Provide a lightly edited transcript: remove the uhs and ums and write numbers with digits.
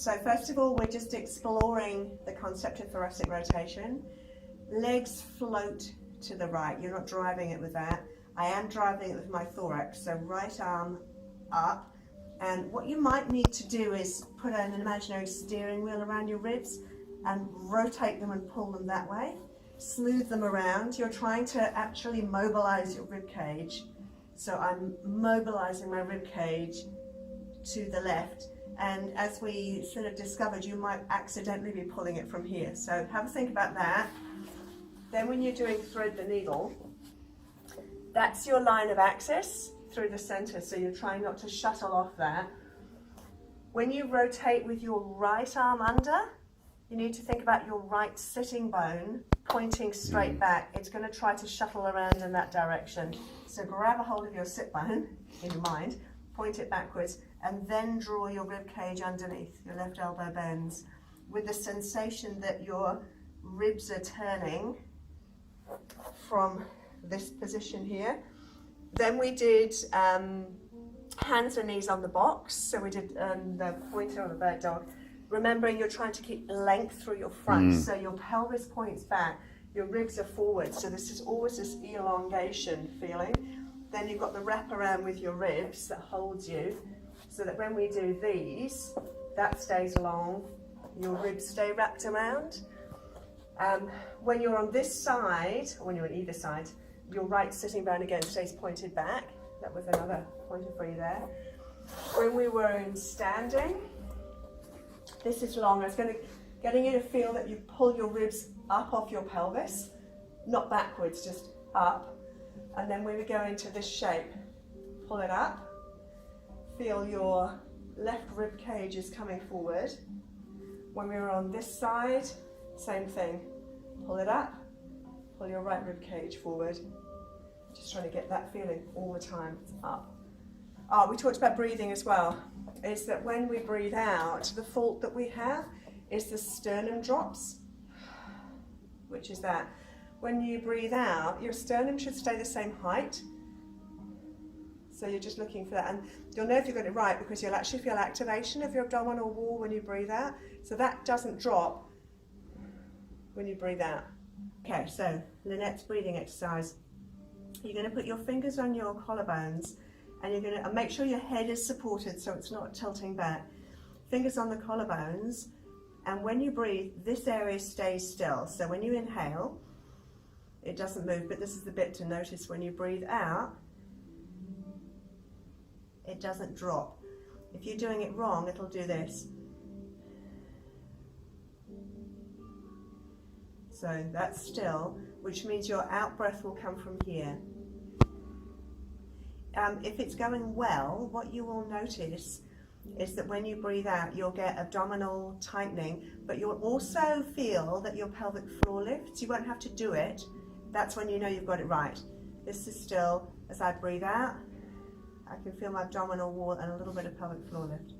So first of all, we're just exploring the concept of thoracic rotation. Legs float to the right. You're not driving it with that. I am driving it with my thorax, so right arm up. And what you might need to do is put an imaginary steering wheel around your ribs and rotate them and pull them that way. Smooth them around. You're trying to actually mobilize your rib cage. So I'm mobilizing my rib cage to the left. And as we sort of discovered, you might accidentally be pulling it from here. So have a think about that. Then when you're doing thread the needle, that's your line of access through the center. So you're trying not to shuttle off that. When you rotate with your right arm under, you need to think about your right sitting bone pointing straight back. It's going to try to shuttle around in that direction. So grab a hold of your sit bone in your mind, point it backwards, and then draw your rib cage underneath. Your left elbow bends with the sensation that your ribs are turning from this position here. Then we did hands and knees on the box. So we did the pointer or the bird dog. Remembering you're trying to keep length through your front, so your pelvis points back, your ribs are forward, so this is always this elongation feeling. Then you've got the wrap around with your ribs that holds you, so that when we do these, that stays long, your ribs stay wrapped around. When you're on this side, or when you're on either side, your right sitting bone again stays pointed back. That was another pointer for you there. When we were in standing, this is long. I was getting you to feel that you pull your ribs up off your pelvis, not backwards, just up. And then when we go into this shape, pull it up. Feel your left rib cage is coming forward. When we were on this side, same thing. Pull it up, pull your right rib cage forward. Just trying to get that feeling all the time, it's up. Oh, we talked about breathing as well. Is that when we breathe out, the fault that we have is the sternum drops, which is that. When you breathe out, your sternum should stay the same height. So you're just looking for that. And you'll know if you got it right because you'll actually feel activation of your abdominal wall when you breathe out. So that doesn't drop when you breathe out. Okay, so Lynette's breathing exercise. You're going to put your fingers on your collarbones and you're going to make sure your head is supported so it's not tilting back. Fingers on the collarbones, and when you breathe, this area stays still. So when you inhale, it doesn't move, but this is the bit to notice. When you breathe out, it doesn't drop. If you're doing it wrong, it'll do this. So that's still, which means your out breath will come from here. If it's going well, what you will notice is that when you breathe out, you'll get abdominal tightening, but you'll also feel that your pelvic floor lifts. You won't have to do it. That's when you know you've got it right. This is still, as I breathe out, I can feel my abdominal wall and a little bit of pelvic floor lift.